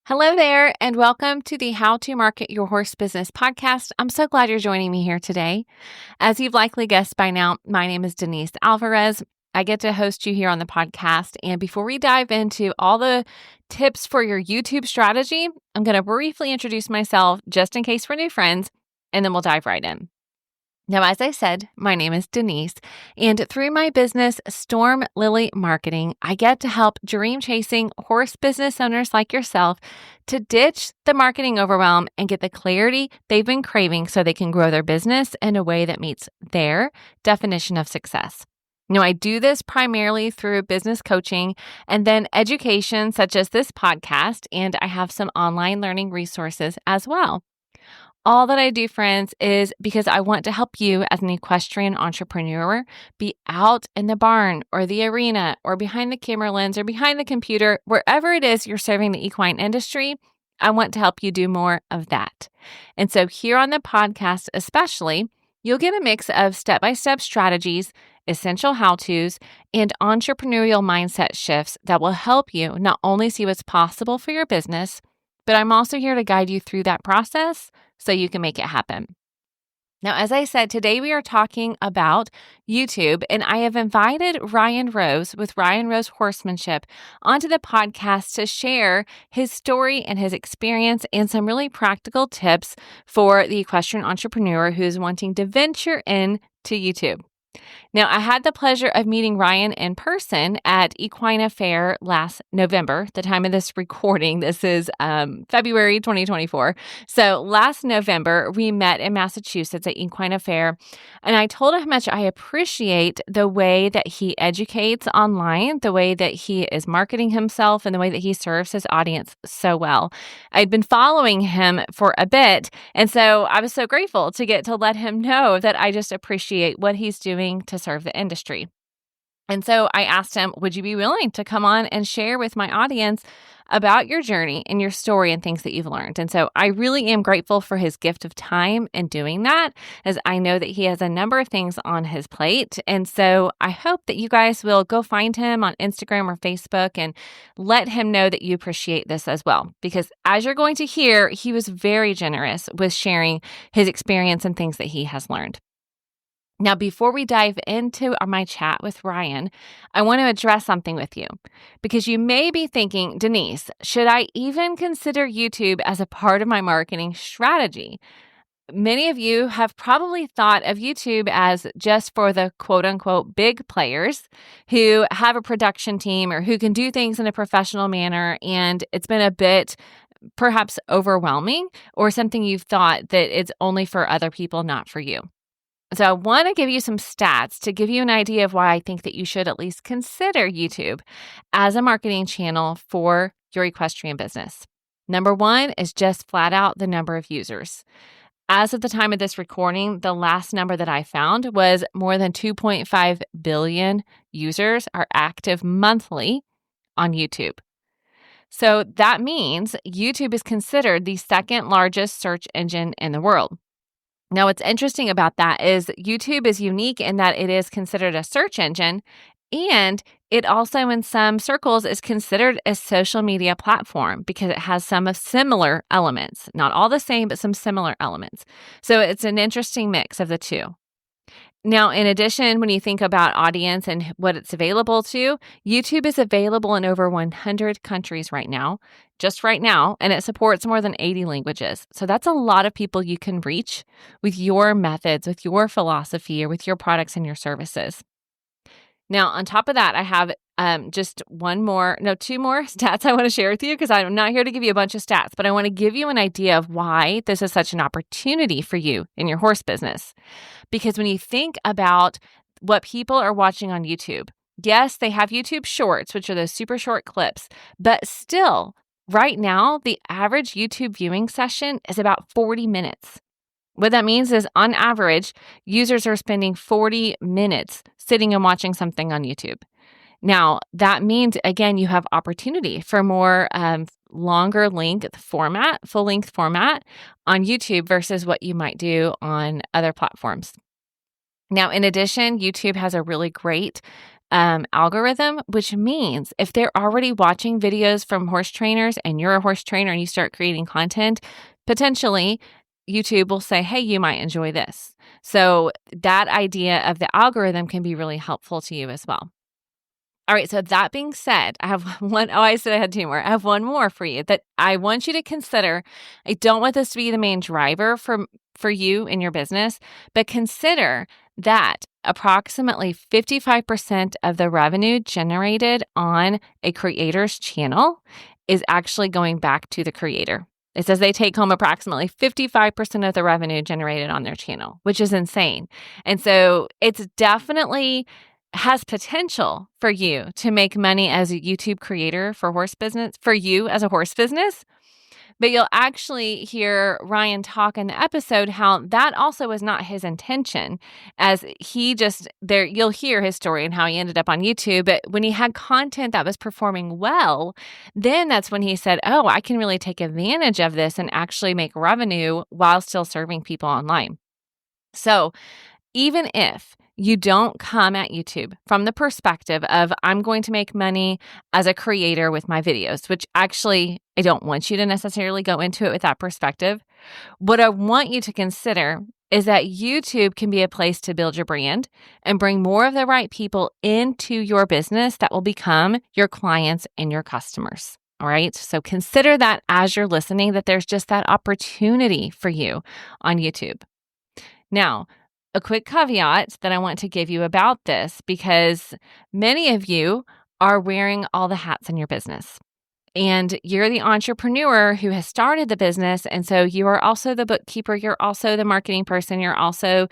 Hello there, and welcome to the How to Market Your Horse Business podcast. I'm so glad you're joining me here today. As you've likely guessed by now, my name is Denise Alvarez. I get to host you here on the podcast. And before we dive into all the tips for your YouTube strategy, I'm going to briefly introduce myself just in case we're new friends, and then we'll dive right in. Now, as I said, my name is Denise, and through my business, Storm Lily Marketing, I get to help dream-chasing horse business owners like yourself to ditch the marketing overwhelm and get the clarity they've been craving so they can grow their business in a way that meets their definition of success. Now, I do this primarily through business coaching and then education, such as this podcast, and I have some online learning resources as well. All that I do, friends, is because I want to help you as an equestrian entrepreneur be out in the barn or the arena or behind the camera lens or behind the computer, wherever it is you're serving the equine industry. I want to help you do more of that. And so here on the podcast especially, you'll get a mix of step-by-step strategies, essential how-tos, and entrepreneurial mindset shifts that will help you not only see what's possible for your business, but I'm also here to guide you through that process so you can make it happen. Now, as I said, today we are talking about YouTube, and I have invited Ryan Rose with Ryan Rose Horsemanship onto the podcast to share his story and his experience and some really practical tips for the equestrian entrepreneur who is wanting to venture into YouTube. Now, I had the pleasure of meeting Ryan in person at Equine Fair last November, the time of this recording. This is February 2024. So last November, we met in Massachusetts at Equine Fair, and I told him how much I appreciate the way that he educates online, the way that he is marketing himself, and the way that he serves his audience so well. I'd been following him for a bit, and so I was so grateful to get to let him know that I just appreciate what he's doing to serve the industry. And so I asked him, would you be willing to come on and share with my audience about your journey and your story and things that you've learned? And so I really am grateful for his gift of time in doing that, as I know that he has a number of things on his plate. And so I hope that you guys will go find him on Instagram or Facebook and let him know that you appreciate this as well. Because as you're going to hear, he was very generous with sharing his experience and things that he has learned. Now, before we dive into my chat with Ryan, I want to address something with you because you may be thinking, Denise, should I even consider YouTube as a part of my marketing strategy? Many of you have probably thought of YouTube as just for the quote unquote big players who have a production team or who can do things in a professional manner. And it's been a bit perhaps overwhelming or something you've thought that it's only for other people, not for you. So I want to give you some stats to give you an idea of why I think that you should at least consider YouTube as a marketing channel for your equestrian business. Number one is just flat out the number of users. As of the time of this recording, the last number that I found was more than 2.5 billion users are active monthly on YouTube. So that means YouTube is considered the second largest search engine in the world. Now, what's interesting about that is YouTube is unique in that it is considered a search engine, and it also in some circles is considered a social media platform because it has some of similar elements, not all the same, but some similar elements. So it's an interesting mix of the two. Now, in addition, when you think about audience and what it's available to, YouTube is available in over 100 countries right now, and it supports more than 80 languages. So that's a lot of people you can reach with your methods, with your philosophy, or with your products and your services. Now, on top of that, I have two more stats I want to share with you because I'm not here to give you a bunch of stats, but I want to give you an idea of why this is such an opportunity for you in your horse business. Because when you think about what people are watching on YouTube, yes, they have YouTube Shorts, which are those super short clips, but still, right now, the average YouTube viewing session is about 40 minutes. What that means is, on average, users are spending 40 minutes sitting and watching something on YouTube. Now, that means, again, you have opportunity for more longer length format, full length format on YouTube versus what you might do on other platforms. Now, in addition, YouTube has a really great algorithm, which means if they're already watching videos from horse trainers and you're a horse trainer and you start creating content, potentially YouTube will say, hey, you might enjoy this. So that idea of the algorithm can be really helpful to you as well. All right, so that being said, I have one. Oh, I said I had two more. I have one more for you that I want you to consider. I don't want this to be the main driver for you in your business, but consider that approximately 55% of the revenue generated on a creator's channel is actually going back to the creator. It says they take home approximately 55% of the revenue generated on their channel, which is insane. And so it's definitely has potential for you to make money as a YouTube creator for horse business, for you as a horse business. But you'll actually hear Ryan talk in the episode how that also was not his intention, as he just there, you'll hear his story and how he ended up on YouTube. But when he had content that was performing well, then that's when he said, oh, I can really take advantage of this and actually make revenue while still serving people online. So even if you don't come at YouTube from the perspective of, I'm going to make money as a creator with my videos, which actually I don't want you to necessarily go into it with that perspective. What I want you to consider is that YouTube can be a place to build your brand and bring more of the right people into your business that will become your clients and your customers. All right. So consider that as you're listening, that there's just that opportunity for you on YouTube. Now, a quick caveat that I want to give you about this, because many of you are wearing all the hats in your business. And you're the entrepreneur who has started the business. And so you are also the bookkeeper. You're also the marketing person. You're also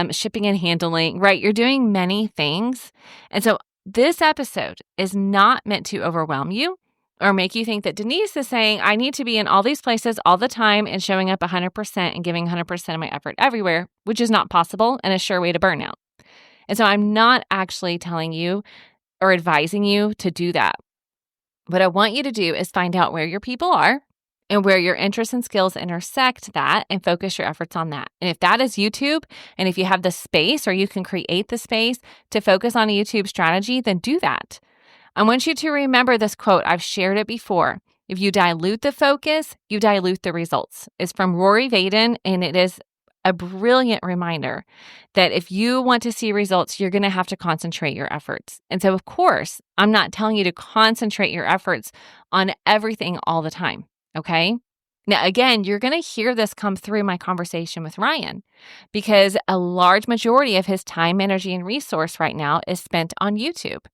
shipping and handling, right? You're doing many things. And so this episode is not meant to overwhelm you or make you think that Denise is saying, I need to be in all these places all the time and showing up 100% and giving 100% of my effort everywhere, which is not possible and a sure way to burn out. And so I'm not actually telling you or advising you to do that. What I want you to do is find out where your people are and where your interests and skills intersect that and focus your efforts on that. And if that is YouTube, and if you have the space or you can create the space to focus on a YouTube strategy, then do that. I want you to remember this quote. I've shared it before. If you dilute the focus, you dilute the results. It's from Rory Vaden, and it is a brilliant reminder that if you want to see results, you're going to have to concentrate your efforts. And so, of course, I'm not telling you to concentrate your efforts on everything all the time, okay? Now, again, you're going to hear this come through my conversation with Ryan, because a large majority of his time, energy, and resource right now is spent on YouTube.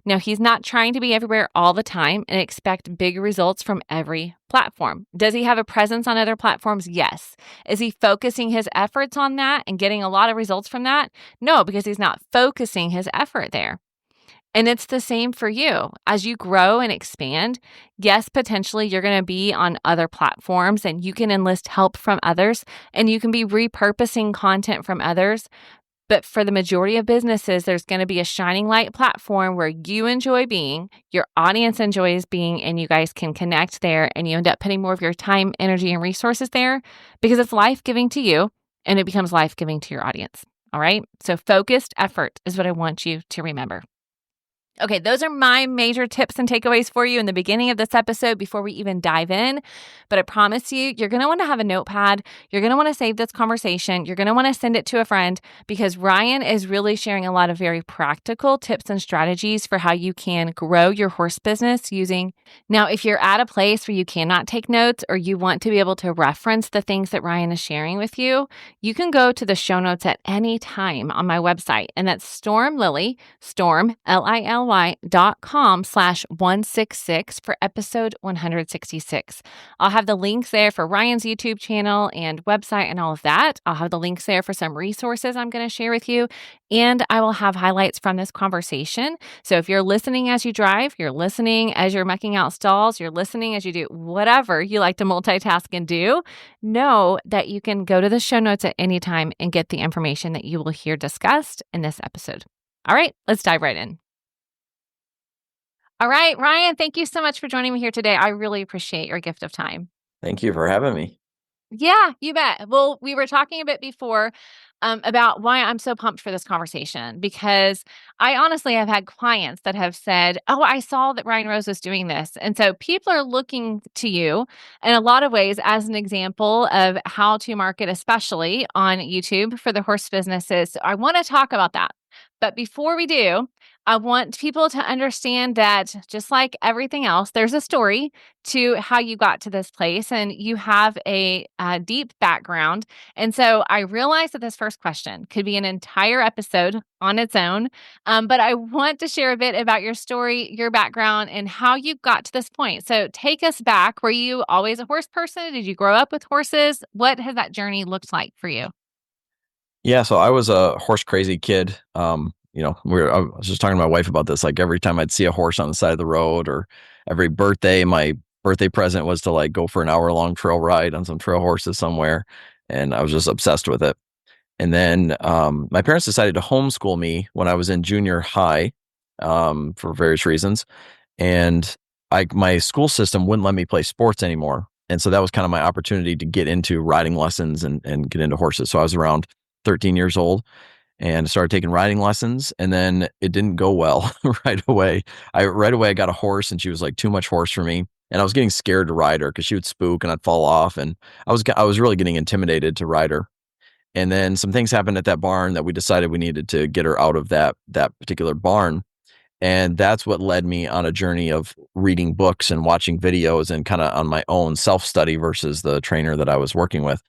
Now, he's not trying to be everywhere all the time and expect big results from every platform. Does he have a presence on other platforms? Yes. Is he focusing his efforts on that and getting a lot of results from that? No, because he's not focusing his effort there. And it's the same for you. As you grow and expand, yes, potentially you're going to be on other platforms and you can enlist help from others and you can be repurposing content from others. But for the majority of businesses, there's going to be a shining light platform where you enjoy being, your audience enjoys being, and you guys can connect there and you end up putting more of your time, energy, and resources there because it's life-giving to you and it becomes life-giving to your audience. All right? So focused effort is what I want you to remember. Okay, those are my major tips and takeaways for you in the beginning of this episode before we even dive in. But I promise you, you're going to want to have a notepad. You're going to want to save this conversation. You're going to want to send it to a friend because Ryan is really sharing a lot of very practical tips and strategies for how you can grow your horse business using. Now, if you're at a place where you cannot take notes or you want to be able to reference the things that Ryan is sharing with you, you can go to the show notes at any time on my website. And that's Storm, LILY.com/166 for episode 166. I'll have the links there for Ryan's YouTube channel and website and all of that. I'll have the links there for some resources I'm going to share with you. And I will have highlights from this conversation. So if you're listening as you drive, you're listening as you're mucking out stalls, you're listening as you do whatever you like to multitask and do, know that you can go to the show notes at any time and get the information that you will hear discussed in this episode. All right, let's dive right in. All right, Ryan, thank you so much for joining me here today. I really appreciate your gift of time. Thank you for having me. Yeah, you bet. Well, we were talking a bit before about why I'm so pumped for this conversation because I honestly have had clients that have said, "Oh, I saw that Ryan Rose was doing this." And so people are looking to you in a lot of ways as an example of how to market, especially on YouTube for the horse businesses. So I want to talk about that. But before we do, I want people to understand that just like everything else, there's a story to how you got to this place, and you have a deep background. And so I realize that this first question could be an entire episode on its own, but I want to share a bit about your story, your background, and how you got to this point. So take us back. Were you always a horse person? Did you grow up with horses? What has that journey looked like for you? Yeah, so I was a horse crazy kid. I was just talking to my wife about this. Like every time I'd see a horse on the side of the road, or every birthday, my birthday present was to like go for an hour long trail ride on some trail horses somewhere, and I was just obsessed with it. And then my parents decided to homeschool me when I was in junior high, for various reasons, and my school system wouldn't let me play sports anymore. And so that was kind of my opportunity to get into riding lessons and get into horses. So I was around 13 years old and started taking riding lessons, and then it didn't go well right away. I got a horse, and she was like too much horse for me. And I was getting scared to ride her because she would spook and I'd fall off, and I was really getting intimidated to ride her. And then some things happened at that barn that we decided we needed to get her out of that particular barn. And that's what led me on a journey of reading books and watching videos and kind of on my own self study versus the trainer that I was working with.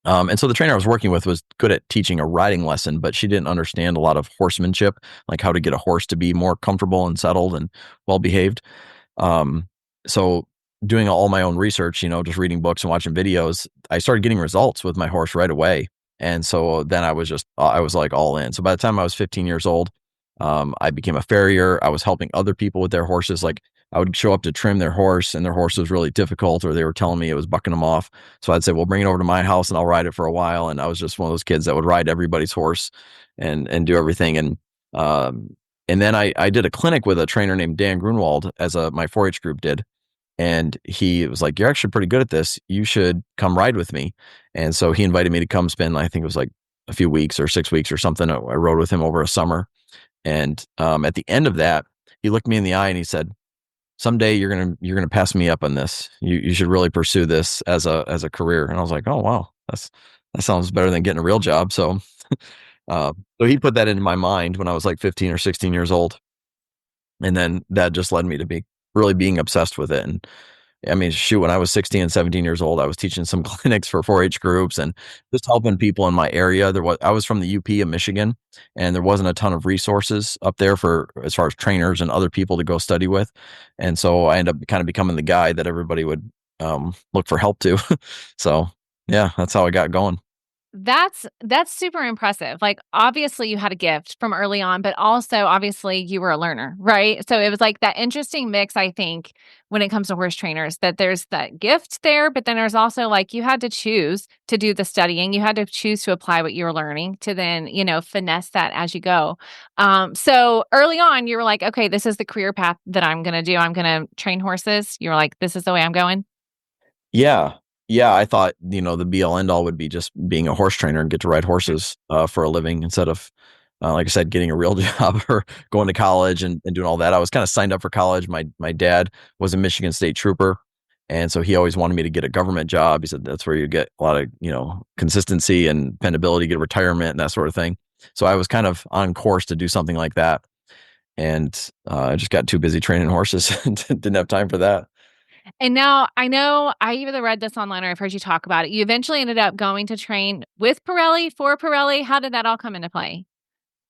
And so the trainer I was working with was good at teaching a riding lesson, but she didn't understand a lot of horsemanship, like how to get a horse to be more comfortable and settled and well behaved. So doing all my own research, just reading books and watching videos, I started getting results with my horse right away. And so then I was like all in. So by the time I was 15 years old, I became a farrier. I was helping other people with their horses. Like I would show up to trim their horse, and their horse was really difficult, or they were telling me it was bucking them off. So I'd say, well, bring it over to my house and I'll ride it for a while. And I was just one of those kids that would ride everybody's horse and do everything. And then I did a clinic with a trainer named Dan Grunwald as my 4-H group did. And he was like, "You're actually pretty good at this. You should come ride with me." And so he invited me to come spend, I think it was like a few weeks or 6 weeks or something. I rode with him over a summer. And at the end of that, he looked me in the eye and he said, "Someday you're gonna pass me up on this. You should really pursue this as a career." And I was like, "Oh wow, that sounds better than getting a real job." So he put that into my mind when I was like 15 or 16 years old, and then that just led me to be really being obsessed with it. And I mean, shoot, when I was 16 and 17 years old, I was teaching some clinics for 4-H groups and just helping people in my area. I was from the UP of Michigan, and there wasn't a ton of resources up there for as far as trainers and other people to go study with. And so I ended up kind of becoming the guy that everybody would look for help to. So yeah, that's how I got going. That's super impressive. Like, obviously, you had a gift from early on, but also, obviously, you were a learner, right? So it was like that interesting mix, I think, when it comes to horse trainers, that there's that gift there, but then there's also like you had to choose to do the studying. You had to choose to apply what you were learning to then, finesse that as you go. So early on, you were like, okay, this is the career path that I'm going to do. I'm going to train horses. You were like, this is the way I'm going. Yeah. Yeah, I thought, the be all end all would be just being a horse trainer and get to ride horses for a living instead of, like I said, getting a real job or going to college and doing all that. I was kind of signed up for college. My dad was a Michigan State trooper. And so he always wanted me to get a government job. He said that's where you get a lot of, consistency and dependability, get retirement and that sort of thing. So I was kind of on course to do something like that. And I just got too busy training horses and didn't have time for that. And now I know I either read this online or I've heard you talk about it. You eventually ended up going to train with Pirelli, for Pirelli. How did that all come into play?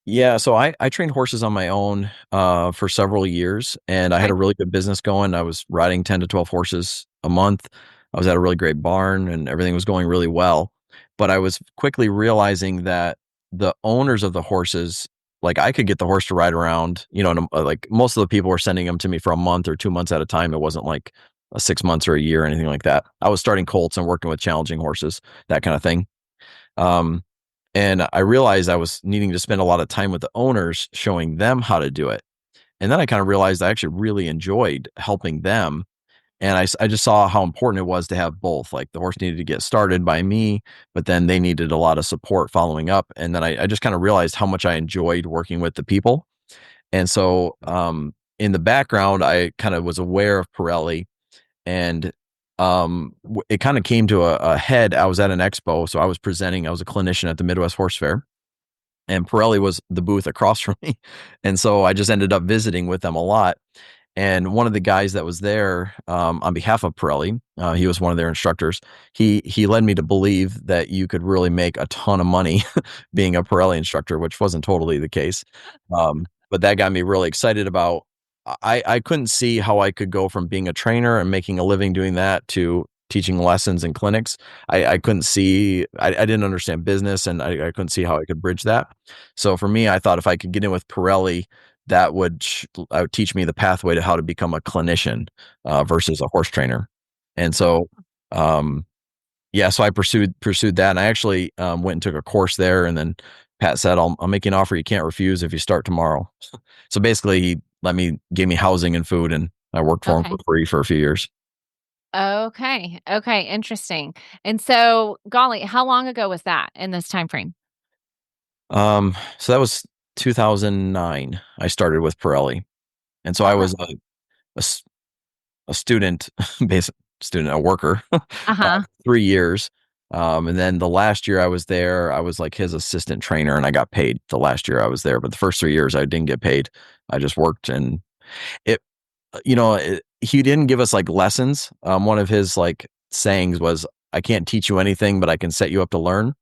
Yeah, so I trained horses on my own for several years, and I had Okay. a really good business going. I was riding 10 to 12 horses a month. I was at a really great barn, and everything was going really well. But I was quickly realizing that the owners of the horses, like I could get the horse to ride around, and, like most of the people were sending them to me for a month or 2 months at a time. It wasn't like a 6 months or a year or anything like that. I was starting colts and working with challenging horses, that kind of thing. Um, and I realized I was needing to spend a lot of time with the owners showing them how to do it. And then I kind of realized I actually really enjoyed helping them. And I just saw how important it was to have both. Like the horse needed to get started by me, but then they needed a lot of support following up. And then I just kind of realized how much I enjoyed working with the people. And so in the background, I kind of was aware of Pirelli, and it kind of came to a head. I was at an expo, so I was presenting. I was a clinician at the Midwest Horse Fair, and Pirelli was the booth across from me. And so I just ended up visiting with them a lot. And one of the guys that was there on behalf of Pirelli, he was one of their instructors. He led me to believe that you could really make a ton of money being a Pirelli instructor, which wasn't totally the case. But that got me really excited about. I couldn't see how I could go from being a trainer and making a living doing that to teaching lessons and clinics. I couldn't see. I didn't understand business, and I couldn't see how I could bridge that. So for me, I thought if I could get in with Pirelli, that would teach me the pathway to how to become a clinician versus a horse trainer. And so, yeah, so I pursued that, and I actually went and took a course there. And then Pat said, "I'll make you an offer you can't refuse if you start tomorrow." So basically, he gave me housing and food, and I worked for him for free for a few years. Okay. Okay. Interesting. And so, golly, how long ago was that in this time frame? So that was 2009. I started with Pirelli, and so I was a, a student, basic student, a worker, Uh-huh. 3 years. And then the last year I was there, I was like his assistant trainer, and I got paid the last year I was there. But the first 3 years I didn't get paid. I just worked, and it, he didn't give us like lessons. One of his like sayings was, "I can't teach you anything, but I can set you up to learn."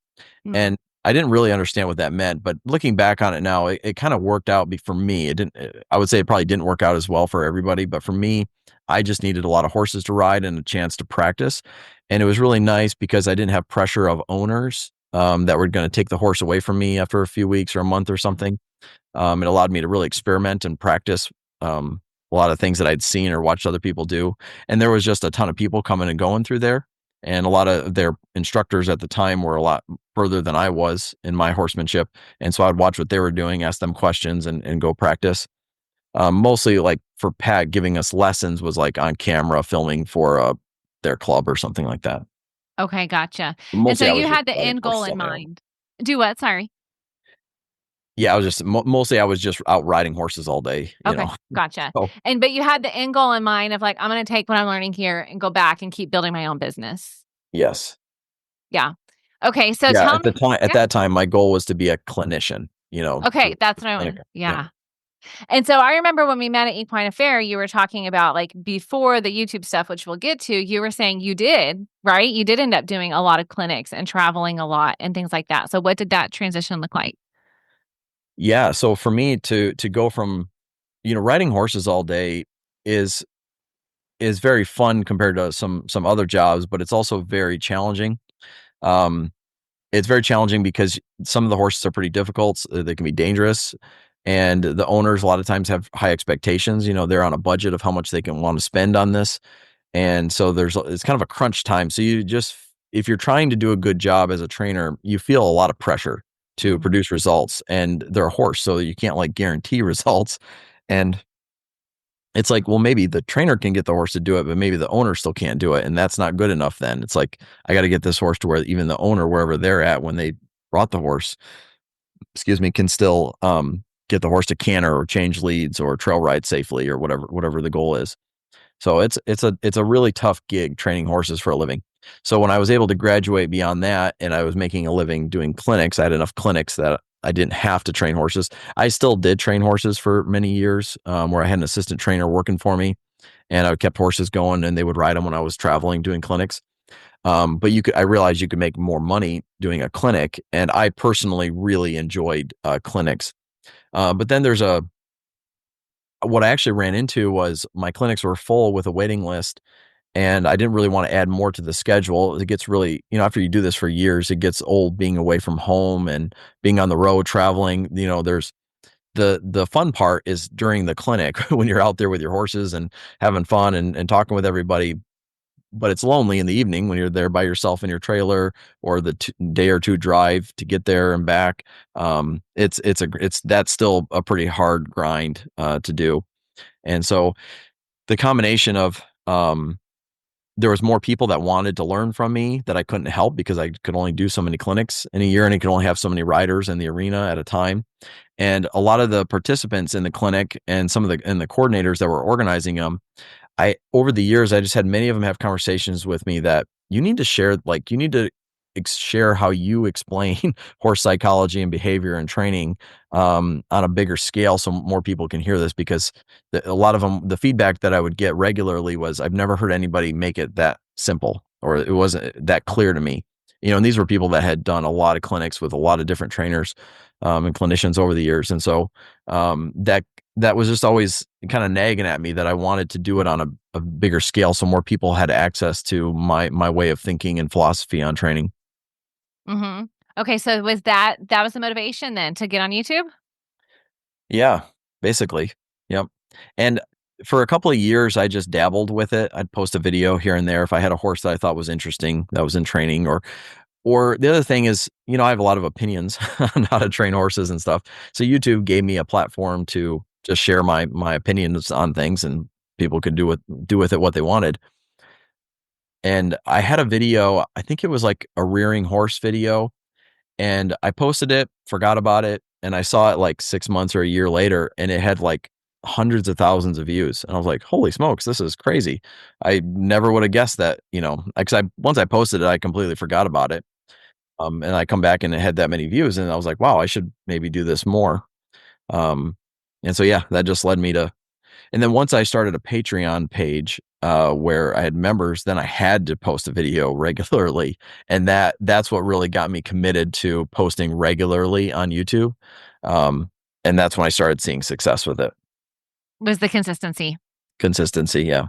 Mm. And I didn't really understand what that meant, but looking back on it now, it kind of worked out for me. It didn't. I would say it probably didn't work out as well for everybody, but for me, I just needed a lot of horses to ride and a chance to practice, and it was really nice because I didn't have pressure of owners that were going to take the horse away from me after a few weeks or a month or something. It allowed me to really experiment and practice a lot of things that I'd seen or watched other people do, and there was just a ton of people coming and going through there. And a lot of their instructors at the time were a lot further than I was in my horsemanship. And so I'd watch what they were doing, ask them questions, and go practice. Mostly like for Pat giving us lessons was like on camera filming for their club or something like that. Okay, gotcha. And so Mostly I was you just had the riding end goal horses in on my own. mind. Do what? Sorry. Yeah, I was just mostly I was just out riding horses all day, Okay, gotcha. So But you had the end goal in mind of like, I'm going to take what I'm learning here and go back and keep building my own business. yes. Yeah. Okay, so Yeah, tell me. at Yeah. that time my goal was to be a clinician, Okay, that's what I clinic. want. Yeah. Yeah. And so I remember when we met at Equine Affair, you were talking about like before the YouTube stuff, which we'll get to, you were saying you did, right? You did end up doing a lot of clinics and traveling a lot and things like that. So what did that transition look like? Yeah, so for me to go from, riding horses all day is very fun compared to some other jobs, but it's also very challenging. Um, it's very challenging because some of the horses are pretty difficult. They can be dangerous, and the owners a lot of times have high expectations. They're on a budget of how much they can want to spend on this, and so it's kind of a crunch time. So if you're trying to do a good job as a trainer, you feel a lot of pressure to Mhm. produce results, and they're a horse, so you can't like guarantee results. And it's like, well, maybe the trainer can get the horse to do it, but maybe the owner still can't do it. And that's not good enough then. It's like, I got to get this horse to where even the owner, wherever they're at when they brought the horse, excuse me, can still get the horse to canter or change leads or trail ride safely or whatever the goal is. So it's a really tough gig training horses for a living. So when I was able to graduate beyond that and I was making a living doing clinics, I had enough clinics that I didn't have to train horses. I still did train horses for many years, where I had an assistant trainer working for me, and I kept horses going, and they would ride them when I was traveling doing clinics. But I realized you could make more money doing a clinic, and I personally really enjoyed clinics. But then what I actually ran into was my clinics were full with a waiting list, and I didn't really want to add more to the schedule. It gets really, after you do this for years, it gets old being away from home and being on the road traveling. There's the fun part is during the clinic when you're out there with your horses and having fun and talking with everybody. But it's lonely in the evening when you're there by yourself in your trailer, or the day or two drive to get there and back. That's still a pretty hard grind to do. And so the combination of there was more people that wanted to learn from me that I couldn't help because I could only do so many clinics in a year and I could only have so many riders in the arena at a time. And a lot of the participants in the clinic and some of the coordinators that were organizing them, over the years, I just had many of them have conversations with me that you need to share, like you need to share how you explain horse psychology and behavior and training on a bigger scale, so more people can hear this. Because a lot of them, the feedback that I would get regularly was, I've never heard anybody make it that simple, or it wasn't that clear to me. And these were people that had done a lot of clinics with a lot of different trainers and clinicians over the years, and so that was just always kind of nagging at me that I wanted to do it on a bigger scale, so more people had access to my way of thinking and philosophy on training. Mm-hmm. Okay, so that was the motivation then to get on YouTube? Yeah, basically. Yep. And for a couple of years, I just dabbled with it. I'd post a video here and there if I had a horse that I thought was interesting, that was in training, or the other thing is, I have a lot of opinions on how to train horses and stuff. So YouTube gave me a platform to just share my opinions on things, and people could do with it what they wanted. And I had a video, I think it was like a rearing horse video, and I posted it, forgot about it, and I saw it like 6 months or a year later, and it had like hundreds of thousands of views. And I was like, holy smokes, this is crazy. I never would have guessed that, because once I posted it, I completely forgot about it. And I come back and it had that many views, and I was like, wow, I should maybe do this more. Um, and so, yeah, that just led me to, and then once I started a Patreon page, where I had members, then I had to post a video regularly. And that's what really got me committed to posting regularly on YouTube. Um, and that's when I started seeing success with it. Was the consistency. Consistency. Yeah.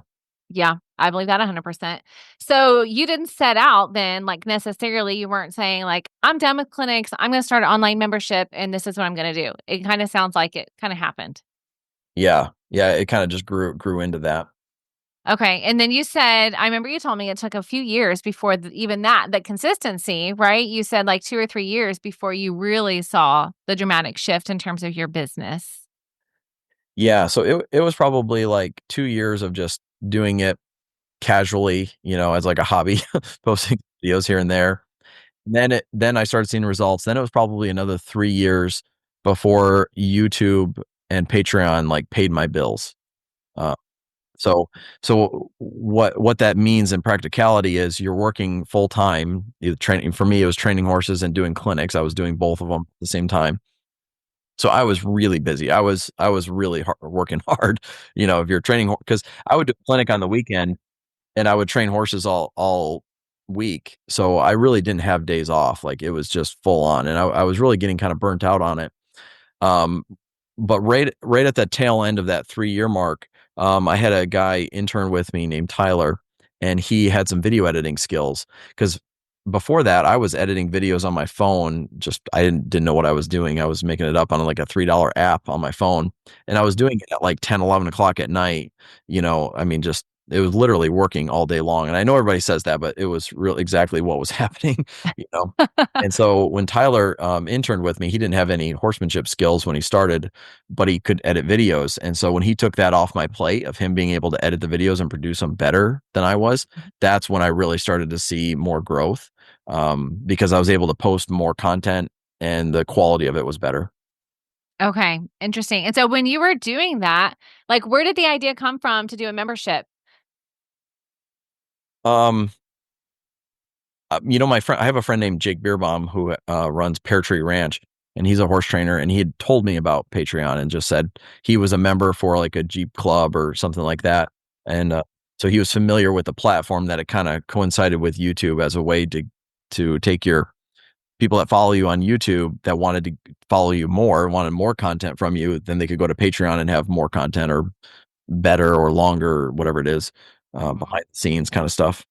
Yeah, I believe that 100%. So you didn't set out then, like necessarily, you weren't saying like, I'm done with clinics, I'm going to start an online membership and this is what I'm going to do. It kind of sounds like it kind of happened. Yeah. Yeah. It kind of just grew into that. Okay. And then you said, I remember you told me it took a few years before even the consistency, right? You said like 2 or 3 years before you really saw the dramatic shift in terms of your business. Yeah. So it was probably like 2 years of just doing it casually, as like a hobby, posting videos here and there. Then I started seeing results. Then it was probably another 3 years before YouTube and Patreon like paid my bills. Uh, so what that means in practicality is you're working full time. Training for me, it was training horses and doing clinics. I was doing both of them at the same time. So I was really busy. I was really working hard. If you're training, because I would do a clinic on the weekend and I would train horses all week. So I really didn't have days off. Like it was just full on, and I was really getting kind of burnt out on it. Um, but right at the tail end of that 3 year mark, I had a guy intern with me named Tyler, and he had some video editing skills. Because before that, I was editing videos on my phone. Just I didn't know what I was doing. I was making it up on like a $3 app on my phone, and I was doing it at like 10, 11 o'clock at night. I mean, just it was literally working all day long. And I know everybody says that, but it was real exactly what was happening. You know. And so when Tyler interned with me, he didn't have any horsemanship skills when he started, but he could edit videos. And so when he took that off my plate of him being able to edit the videos and produce them better than I was, that's when I really started to see more growth, because I was able to post more content and the quality of it was better. Okay, interesting. And so when you were doing that, like where did the idea come from to do a membership? Um, I have a friend named Jake Beerbaum who runs Pear Tree Ranch, and he's a horse trainer. And he had told me about Patreon and just said he was a member for like a Jeep club or something like that. And so he was familiar with the platform, that it kind of coincided with YouTube as a way to take your people that follow you on YouTube that wanted to follow you more, wanted more content from you, then they could go to Patreon and have more content or better or longer, or whatever it is, Mhm. behind the scenes kind of stuff.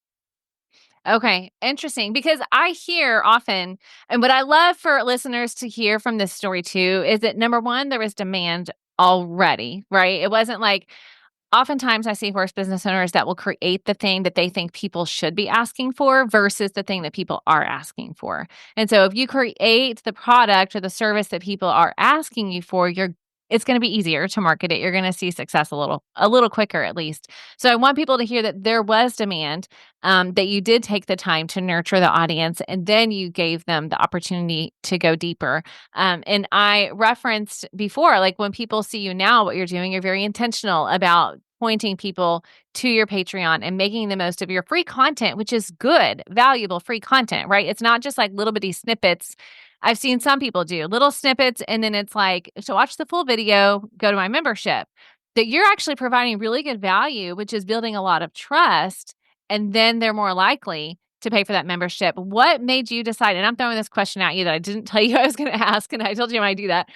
Okay, interesting. Because I hear often, and what I love for listeners to hear from this story too is that number one, there was demand already, right? It wasn't like oftentimes I see horse business owners that will create the thing that they think people should be asking for versus the thing that people are asking for. And so if you create the product or the service that people are asking you for, you're it's going to be easier to market it. You're going to see success a little quicker at least. So I want people to hear that there was demand, that you did take the time to nurture the audience, and then you gave them the opportunity to go deeper. And I referenced before, like when people see you now, what you're doing, you're very intentional about pointing people to your Patreon and making the most of your free content, which is good, valuable free content, right? It's not just like little bitty snippets. I've seen some people do little snippets and then it's like, to watch the full video, go to my membership. That you're actually providing really good value, which is building a lot of trust. And then they're more likely to pay for that membership. What made you decide? And I'm throwing this question at you that I didn't tell you I was going to ask, and I told you I might do that.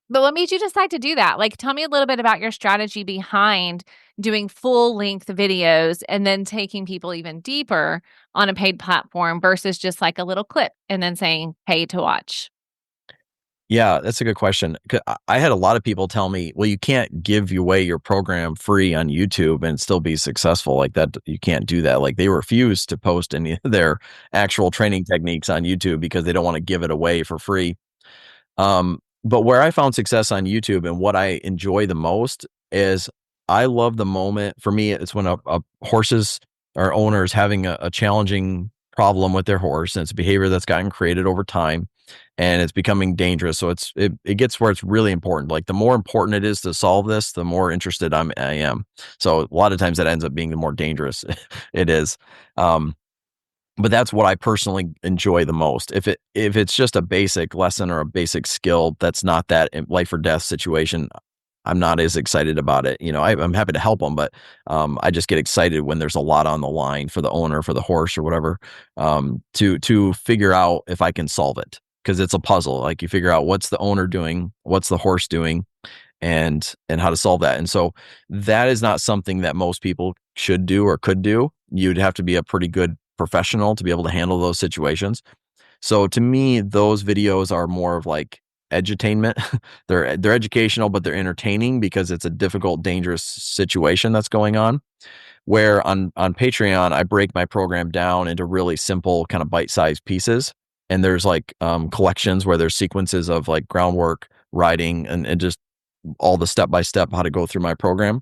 But what made you decide to do that? Like, tell me a little bit about your strategy behind doing full length videos and then taking people even deeper on a paid platform versus just like a little clip and then saying pay to watch. Yeah, that's a good question. I had a lot of people tell me, well, you can't give away your program free on YouTube and still be successful like that. You can't do that. Like they refuse to post any of their actual training techniques on YouTube because they don't want to give it away for free. But where I found success on YouTube and what I enjoy the most is I love the moment. For me, it's when a horses or owners having a challenging problem with their horse, and it's a behavior that's gotten created over time and it's becoming dangerous. So it gets where it's really important. Like the more important it is to solve this, the more interested I am. So a lot of times that ends up being the more dangerous it is. But that's what I personally enjoy the most. If it's just a basic lesson or a basic skill, that's not that life or death situation, I'm not as excited about it. I'm happy to help them, but I just get excited when there's a lot on the line for the owner, for the horse or whatever, to figure out if I can solve it, because it's a puzzle. Like you figure out what's the owner doing, what's the horse doing, and how to solve that. And so that is not something that most people should do or could do. You'd have to be a pretty good professional to be able to handle those situations. So to me, those videos are more of like edutainment. They're educational, but they're entertaining because it's a difficult, dangerous situation that's going on. Where on Patreon, I break my program down into really simple kind of bite-sized pieces. And there's like collections where there's sequences of like groundwork, riding, and just all the step-by-step how to go through my program.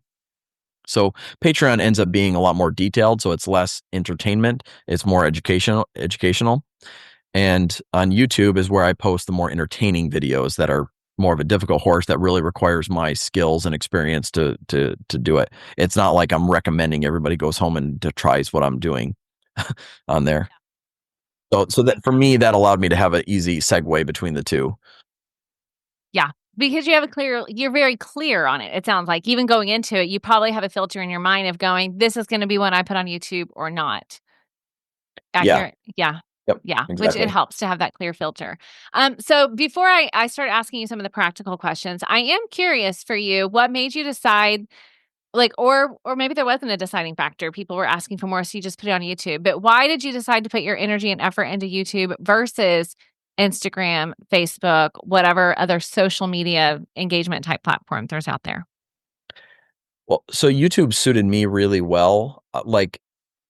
So Patreon ends up being a lot more detailed, so it's less entertainment, it's more educational. And on YouTube is where I post the more entertaining videos that are more of a difficult horse that really requires my skills and experience to do it. It's not like I'm recommending everybody goes home and tries what I'm doing on there. So that for me, that allowed me to have an easy segue between the two. Yeah, because you're very clear on it. It sounds like even going into it, you probably have a filter in your mind of going, this is going to be one I put on YouTube or not. Yeah. Accurate. Yeah. Yep. Yeah, which it Exactly. helps to have that clear filter. So before I start asking you some of the practical questions, I am curious for you, what made you decide, like, or maybe there wasn't a deciding factor. People were asking for more, so you just put it on YouTube. But why did you decide to put your energy and effort into YouTube versus Instagram, Facebook, whatever other social media engagement type platform there's out there? Well, so YouTube suited me really well. Like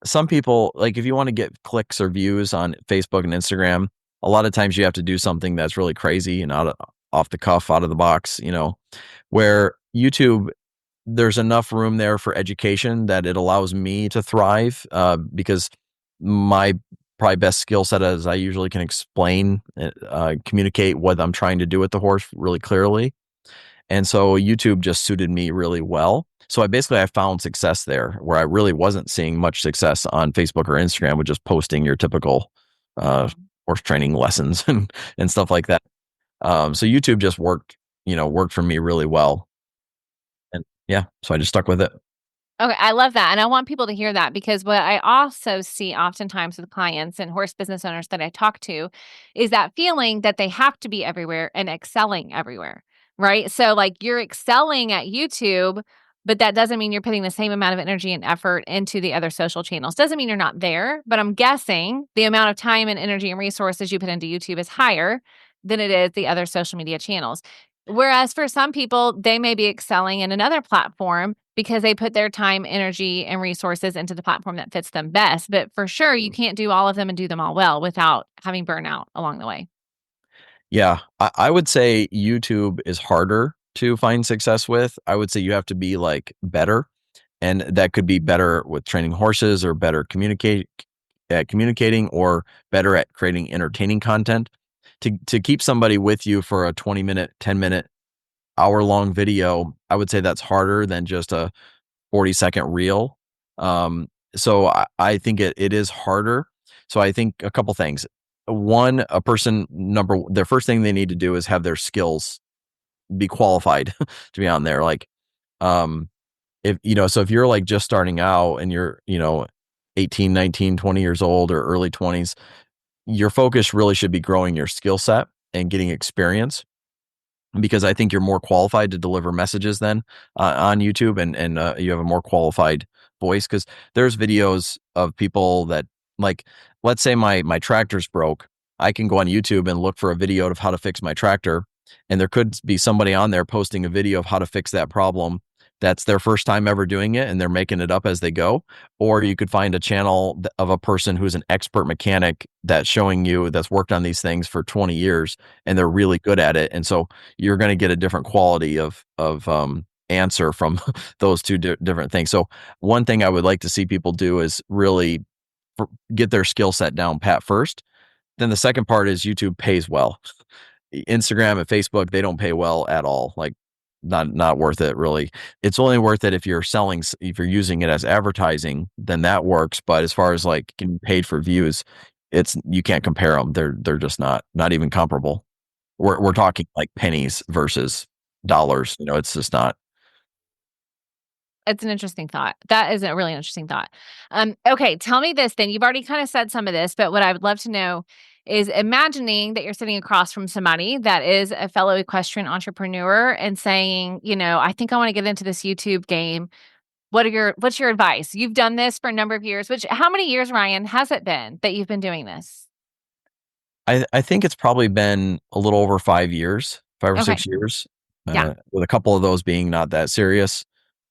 some people, like if you want to get clicks or views on Facebook and Instagram, a lot of times you have to do something that's really crazy and off the cuff, out of the box, where YouTube, there's enough room there for education that it allows me to thrive, because my probably best skill set is I usually can explain, communicate what I'm trying to do with the horse really clearly. And so YouTube just suited me really well. So I found success there where I really wasn't seeing much success on Facebook or Instagram with just posting your typical uh, horse training lessons and stuff like that. So YouTube just worked for me really well. And yeah, so I just stuck with it. Okay, I love that, and I want people to hear that because what I also see oftentimes with clients and horse business owners that I talk to is that feeling that they have to be everywhere and excelling everywhere, right? So, like, you're excelling at YouTube, but that doesn't mean you're putting the same amount of energy and effort into the other social channels. Doesn't mean you're not there, but I'm guessing the amount of time and energy and resources you put into YouTube is higher than it is the other social media channels. Whereas for some people, they may be excelling in another platform because they put their time, energy, and resources into the platform that fits them best. But for sure, you can't do all of them and do them all well without having burnout along the way. Yeah, I would say YouTube is harder to find success with. I would say you have to be like better, and that could be better with training horses, or better communicating, or better at creating entertaining content. To keep somebody with you for a 20-minute, 10-minute, hour-long video, I would say that's harder than just a 40-second reel. So I think it is harder. So I think a couple things. One, the first thing they need to do is have their skills be qualified to be on there. Like, if so if you're like just starting out and you're 18, 19, 20 years old, or early 20s, your focus really should be growing your skill set and getting experience, because I think you're more qualified to deliver messages then on YouTube, and you have a more qualified voice, because there's videos of people that, like, let's say my tractor's broke. I can go on YouTube and look for a video of how to fix my tractor, and there could be somebody on there posting a video of how to fix that problem. That's their first time ever doing it, and they're making it up as they go. Or you could find a channel of a person who's an expert mechanic that's worked on these things for 20 years, and they're really good at it. And so you're going to get a different quality of answer from those two different things. So one thing I would like to see people do is really get their skill set down pat first. Then the second part is YouTube pays well. Instagram and Facebook, they don't pay well at all. Like, not worth it, really. It's only worth it if you're using it as advertising, then that works. But as far as like getting paid for views, you can't compare them. They're just not even comparable. We're talking like pennies versus dollars. It's just not. It's an interesting thought. That is a really interesting thought. Okay, tell me this then. You've already kind of said some of this, but what I would love to know is, imagining that you're sitting across from somebody that is a fellow equestrian entrepreneur and saying, I think I want to get into this YouTube game. What's your advice? You've done this for a number of years. How many years, Ryan, has it been that you've been doing this? I think it's probably been a little over 5 years, 5 or Okay. 6 years, Yeah. with a couple of those being not that serious,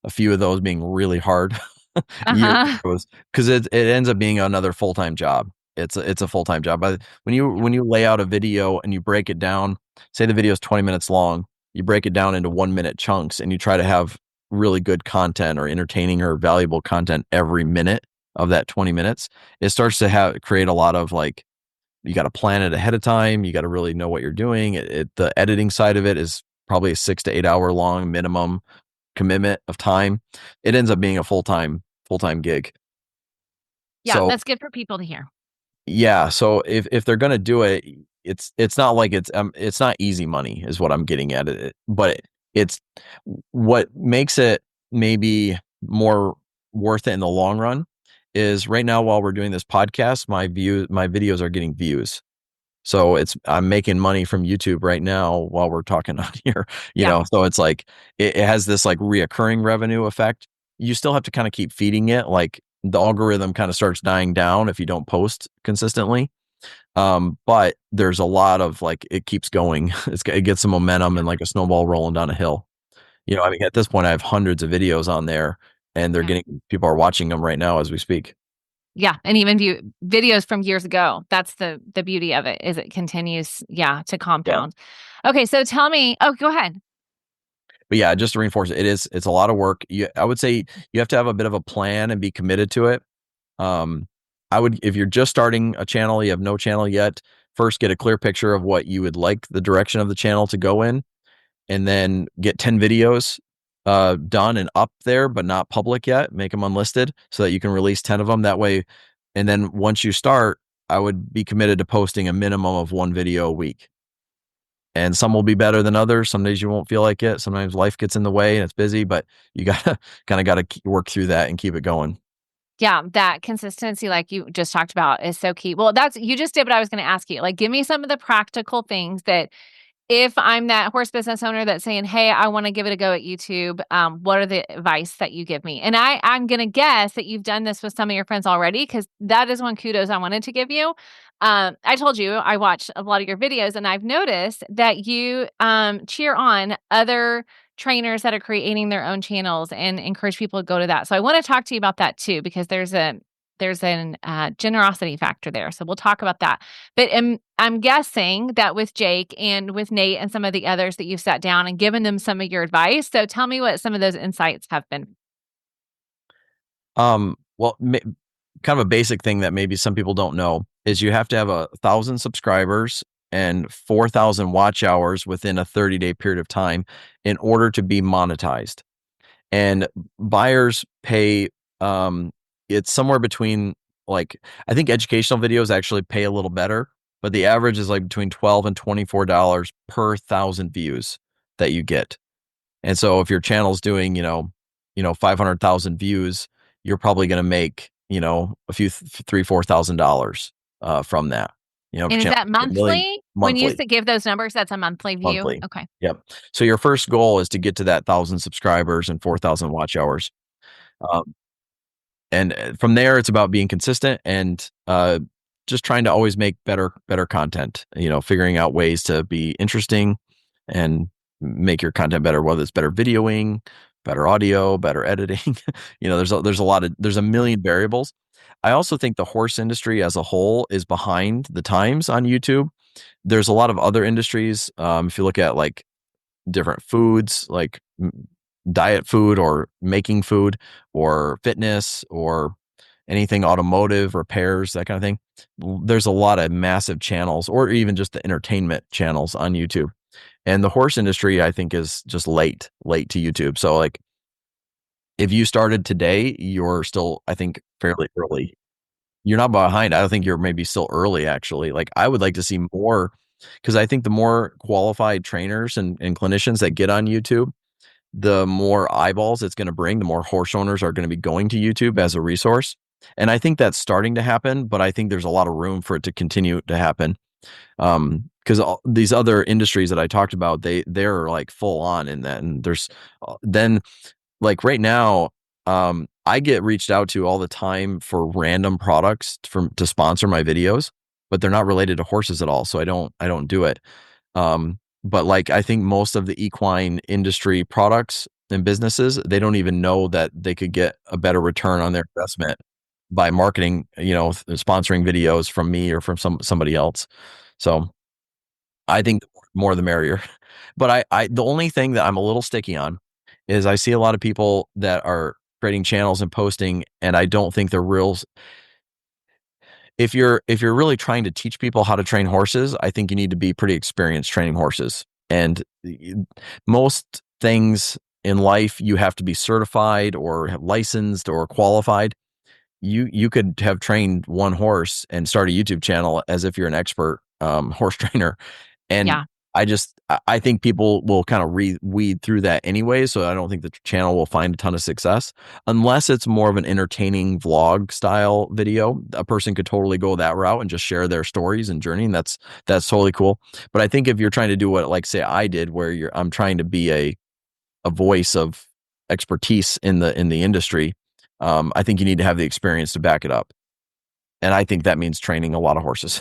a few of those being really hard years, Uh-huh. because it ends up being another full-time job. It's a full-time job. But when you lay out a video and you break it down, say the video is 20 minutes long, you break it down into 1-minute chunks, and you try to have really good content or entertaining or valuable content every minute of that 20 minutes, it starts to create a lot of, like, you got to plan it ahead of time. You got to really know what you're doing. The editing side of it is probably a 6 to 8 hour long minimum commitment of time. It ends up being a full-time gig. Yeah, So that's good for people to hear. yeah, so if they're going to do it, it's not like it's not easy money is what I'm getting at it, but it's what makes it maybe more worth it in the long run is, right now while we're doing this podcast, my videos are getting views. So I'm making money from YouTube right now while we're talking on here, Yeah. So it's like, it has this like reoccurring revenue effect. You still have to kind of keep feeding it. Like, the algorithm kind of starts dying down if you don't post consistently. But there's a lot of, like, it keeps going. It gets some momentum and like a snowball rolling down a hill. I mean, at this point I have hundreds of videos on there, and Yeah. people are watching them right now as we speak. Yeah, and even videos from years ago. That's the beauty of it, is it continues, to Yeah. compound. Okay, so tell me. Oh, go ahead. But yeah, just to reinforce it, it's a lot of work. I would say you have to have a bit of a plan and be committed to it. If you're just starting a channel, you have no channel yet, first get a clear picture of what you would like the direction of the channel to go in, and then get 10 videos done and up there, but not public yet. Make them unlisted so that you can release 10 of them that way. And then once you start, I would be committed to posting a minimum of one video a week. And some will be better than others. Some days you won't feel like it. Sometimes life gets in the way and it's busy, but you gotta work through that and keep it going. Yeah, that consistency, like you just talked about, is so key. Well, you just did what I was going to ask you. Like, give me some of the practical things that, if I'm that horse business owner that's saying, hey, I want to give it a go at YouTube, what are the advice that you give me? And I'm going to guess that you've done this with some of your friends already, because that is one kudos I wanted to give you. I told you I watch a lot of your videos, and I've noticed that you cheer on other trainers that are creating their own channels and encourage people to go to that. So I want to talk to you about that too, because there's there's an generosity factor there. So we'll talk about that. But I'm guessing that with Jake and with Nate and some of the others that you've sat down and given them some of your advice. So tell me what some of those insights have been. Well, kind of a basic thing that maybe some people don't know is you have to have 1,000 subscribers and 4,000 watch hours within a 30-day period of time in order to be monetized. And buyers pay, it's somewhere between, like, I think educational videos actually pay a little better, but the average is like between $12 and $24 per 1,000 views that you get. And so if your channel's doing, 500,000 views, you're probably going to make, a few, $3,000-$4,000 from that. If And your is channel that a million monthly? When you used to give those numbers, that's a monthly view? monthly. Okay. Yep. So your first goal is to get to that 1,000 subscribers and 4,000 watch hours. Um, and from there, it's about being consistent and just trying to always make better content. Figuring out ways to be interesting and make your content better, whether it's better videoing, better audio, better editing. There's a million variables. I also think the horse industry as a whole is behind the times on YouTube. There's a lot of other industries. If you look at like different foods, like diet food or making food or fitness or anything automotive repairs, that kind of thing. There's a lot of massive channels, or even just the entertainment channels on YouTube. And the horse industry, I think, is just late to YouTube. So like, if you started today, you're still, I think, fairly early. You're not behind. I don't think you're maybe still early, actually. Like, I would like to see more, because I think the more qualified trainers and clinicians that get on YouTube, the more eyeballs it's going to bring, the more horse owners are going to be going to YouTube as a resource. And I think that's starting to happen, but I think there's a lot of room for it to continue to happen. Because these other industries that I talked about, they're like full on in that. And there's then, like, right now, I get reached out to all the time for random products to sponsor my videos, but they're not related to horses at all. So I don't do it. But like, I think most of the equine industry products and businesses, they don't even know that they could get a better return on their investment by marketing, sponsoring videos from me or from somebody else. So I think the more the merrier. But the only thing that I'm a little sticky on is I see a lot of people that are creating channels and posting, and I don't think they're real. If you're really trying to teach people how to train horses, I think you need to be pretty experienced training horses. And most things in life, you have to be certified or have licensed or qualified. You could have trained one horse and start a YouTube channel as if you're an expert horse trainer. And Yeah. I think people will kind of weed through that anyway. So I don't think the channel will find a ton of success unless it's more of an entertaining vlog style video. A person could totally go that route and just share their stories and journey. And that's totally cool. But I think if you're trying to do what, like, say I did, where I'm trying to be a voice of expertise in the industry, I think you need to have the experience to back it up. And I think that means training a lot of horses.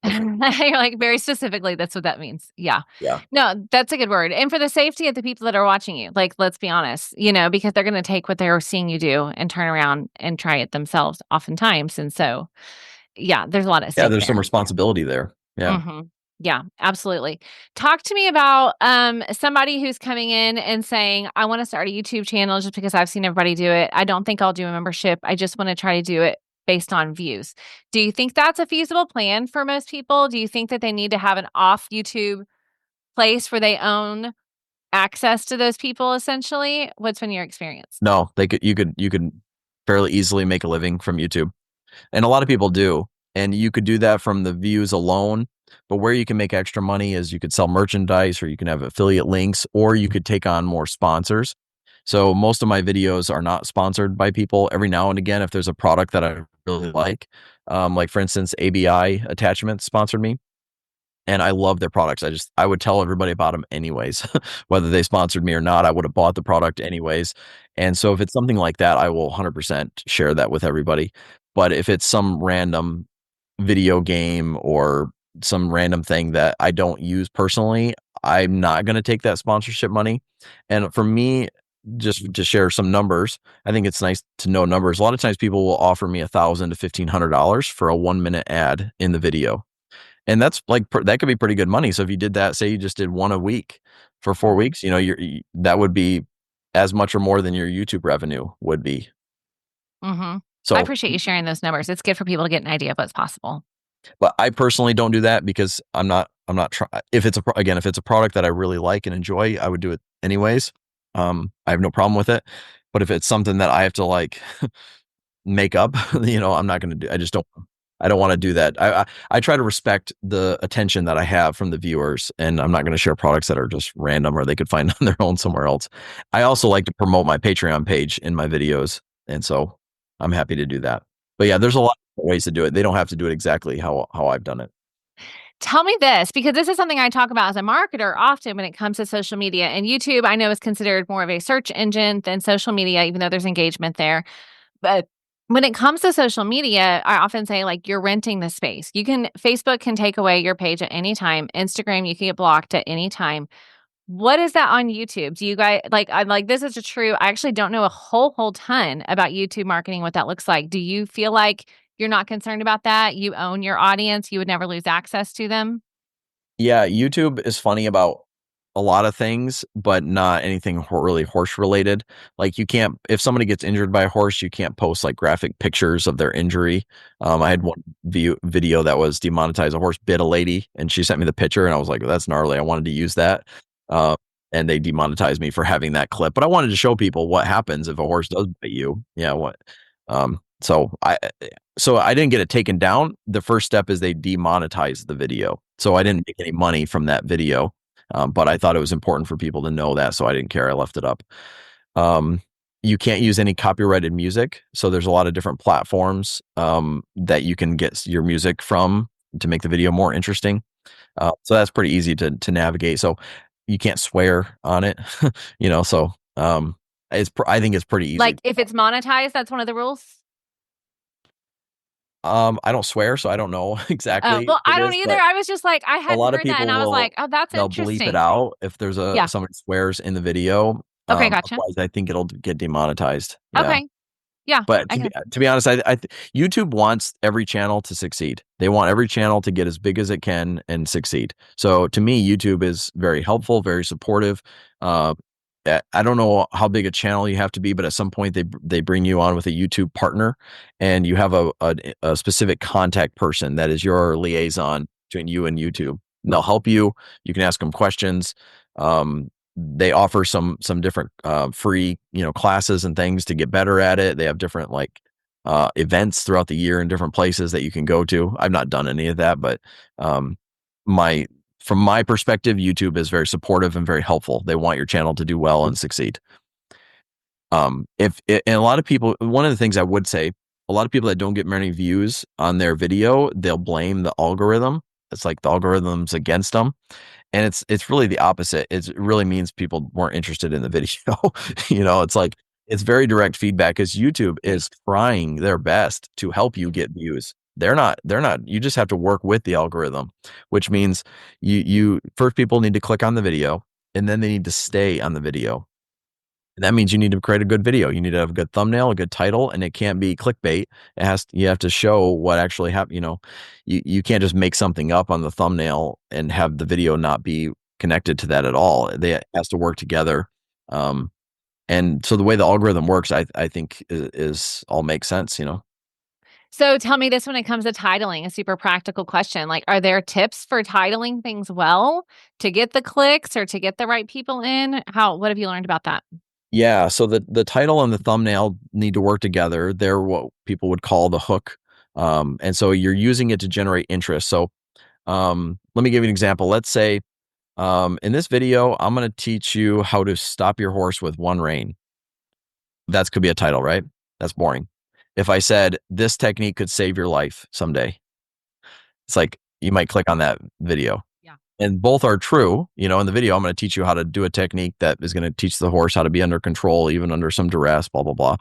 You're like, very specifically, that's what that means. Yeah. Yeah. No, that's a good word. And for the safety of the people that are watching you, like, let's be honest, because they're going to take what they're seeing you do and turn around and try it themselves oftentimes. And so, yeah, there's a lot at Yeah, stake there's some there. responsibility there. Yeah. Yeah, absolutely. Talk to me about somebody who's coming in and saying, I want to start a YouTube channel just because I've seen everybody do it. I don't think I'll do a membership. I just want to try to do it based on views. Do you think that's a feasible plan for most people? Do you think that they need to have an off YouTube place where they own access to those people essentially? What's been your experience? No, you could fairly easily make a living from YouTube. And a lot of people do. And you could do that from the views alone. But where you can make extra money is you could sell merchandise, or you can have affiliate links, or you could take on more sponsors. So most of my videos are not sponsored by people. Every now and again, if there's a product that I really like for instance, ABI Attachments sponsored me, and I love their products. I would tell everybody about them anyways, whether they sponsored me or not. I would have bought the product anyways. And so if it's something like that, I will 100% share that with everybody. But if it's some random video game or some random thing that I don't use personally, I'm not going to take that sponsorship money. And for me, just to share some numbers, I think it's nice to know numbers. A lot of times people will offer me $1,000 to $1,500 for a 1 minute ad in the video. And that's like, that could be pretty good money. So if you did that, say you just did one a week for 4 weeks, that would be as much or more than your YouTube revenue would be. Mm-hmm. I So, appreciate you sharing those numbers. It's good for people to get an idea of what's possible. but I personally don't do that because I'm not trying. If it's if it's a product that I really like and enjoy, I would do it anyways. I have no problem with it. But if it's something that I have to like make up, I'm not going to do. I don't want to do that. I try to respect the attention that I have from the viewers, and I'm not going to share products that are just random or they could find on their own somewhere else. I also like to promote my Patreon page in my videos, and so I'm happy to do that. But yeah, there's a lot of ways to do it. They don't have to do it exactly how I've done it. Tell me this, because this is something I talk about as a marketer often when it comes to social media. And YouTube, I know, is considered more of a search engine than social media, even though there's engagement there. But when it comes to social media, I often say, like, you're renting the space. Facebook can take away your page at any time. Instagram, you can get blocked at any time. What is that on YouTube? Do you guys I'm like, this is true. I actually don't know a whole ton about YouTube marketing, what that looks like. Do you feel like you're not concerned about that? You own your audience. You would never lose access to them? Yeah, YouTube is funny about a lot of things, but not anything really horse related. Like you can't, if somebody gets injured by a horse, you can't post like graphic pictures of their injury. I had one video that was demonetized. A horse bit a lady, and she sent me the picture, and I was like, "That's gnarly." I wanted to use that, uh, and they demonetized me for having that clip. But I wanted to show people what happens if a horse does bite you. Yeah, what? So I didn't get it taken down. The first step is they demonetized the video. So I didn't make any money from that video. But I thought it was important for people to know that, so I didn't care. I left it up. Um, you can't use any copyrighted music. So there's a lot of different platforms that you can get your music from to make the video more interesting. So that's pretty easy to navigate. So you can't swear on it, So I think it's pretty easy. Like, if it's monetized, that's one of the rules? I don't swear, so I don't know Oh, exactly well, what I it don't is, either. but I was just like, I a hadn't lot of heard that, and people I was like, "Oh, that's they'll bleep it interesting." out if there's Yeah. somebody swears in the video. Okay, gotcha. Otherwise, I think it'll get demonetized. Yeah. Okay. Yeah, But I get to be honest, YouTube wants every channel to succeed. They want every channel to get as big as it can and succeed. So to me, YouTube is very helpful, very supportive. Uh, I don't know how big a channel you have to be, but at some point they bring you on with a YouTube partner, and you have a specific contact person that is your liaison between you and YouTube. And they'll help you. You can ask them questions. They offer some different free classes and things to get better at it. They have different like events throughout the year in different places that you can go to. I've not done any of that, but my from my perspective, YouTube is very supportive and very helpful. They want your channel to do well and succeed. And a lot of people, one of the things I would say, a lot of people that don't get many views on their video, they'll blame the algorithm. It's like the algorithm's against them. And it's really the opposite. It really means people weren't interested in the video. It's like it's very direct feedback because YouTube is trying their best to help you get views. They're not, you just have to work with the algorithm, which means you first people need to click on the video and then they need to stay on the video. And that means you need to create a good video. You need to have a good thumbnail, a good title, and it can't be clickbait. You have to show what actually happened. You can't just make something up on the thumbnail and have the video not be connected to that at all. It has to work together. And so the way the algorithm works, I think is all makes sense. So tell me this when it comes to titling, a super practical question. Like, are there tips for titling things well to get the clicks or to get the right people in? What have you learned about that? Yeah, so the title and the thumbnail need to work together. They're what people would call the hook. And so you're using it to generate interest. So let me give you an example. Let's say in this video, I'm going to teach you how to stop your horse with one rein. That could be a title, right? That's boring. If I said this technique could save your life someday, it's like you might click on that video. Yeah. And both are true. In the video, I'm going to teach you how to do a technique that is going to teach the horse how to be under control, even under some duress, blah, blah, blah.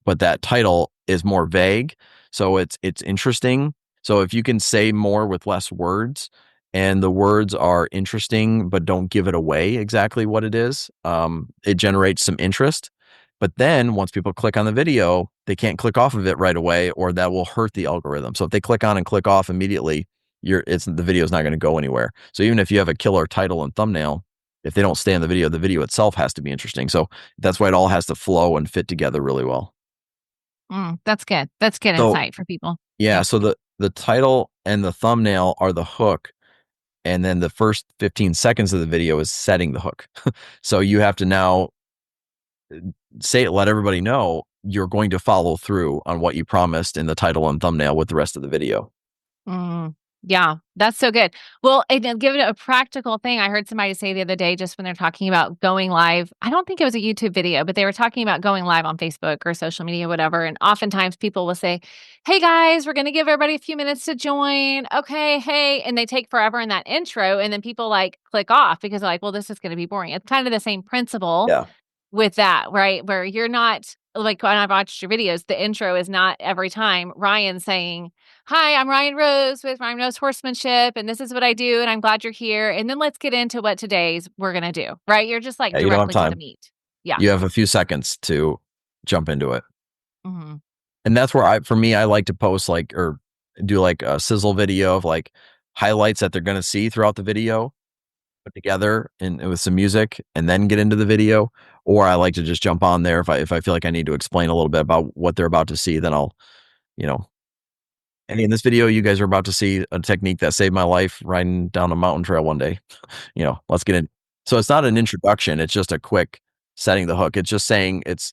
But that title is more vague. So it's interesting. So if you can say more with less words and the words are interesting but don't give it away exactly what it is, it generates some interest. But then once people click on the video, they can't click off of it right away, or that will hurt the algorithm. So if they click on and click off immediately, the video is not going to go anywhere. So even if you have a killer title and thumbnail, if they don't stay in the video itself has to be interesting. So that's why it all has to flow and fit together really well. That's good. That's good So insight for people. yeah, Yeah. so the title and the thumbnail are the hook, and then the first 15 seconds of the video is setting the hook. So you have to now let everybody know you're going to follow through on what you promised in the title and thumbnail with the rest of the video. Mm, yeah, that's so good. Well, and then give it a practical thing. I heard somebody say the other day, just when they're talking about going live. I don't think it was a YouTube video, but they were talking about going live on Facebook or social media, whatever. And oftentimes people will say, "Hey guys, we're going to give everybody a few minutes to join." Okay, hey, and they take forever in that intro, and then people like click off because they're like, "Well, this is going to be boring." It's kind of the same principle Yeah. with that, right? Where you're not like when I've watched your videos, the intro is not every time Ryan saying, "Hi, I'm Ryan Rose with Ryan Rose Horsemanship, and this is what I do, and I'm glad you're here. And then let's get into what today's we're gonna do." Right? You're just like Yeah, you don't have directly to the time. meat. Yeah. You have a few seconds to jump into it. Hmm. And that's where for me, I like to post or do like a sizzle video of like highlights that they're going to see throughout the video put together and with some music and then get into the video. Or I like to just jump on there. If I feel like I need to explain a little bit about what they're about to see, then I'll, you know, and in this video, you guys are about to see a technique that saved my life riding down a mountain trail one day. Let's get in. So it's not an introduction. It's just a quick setting the hook. It's just saying it's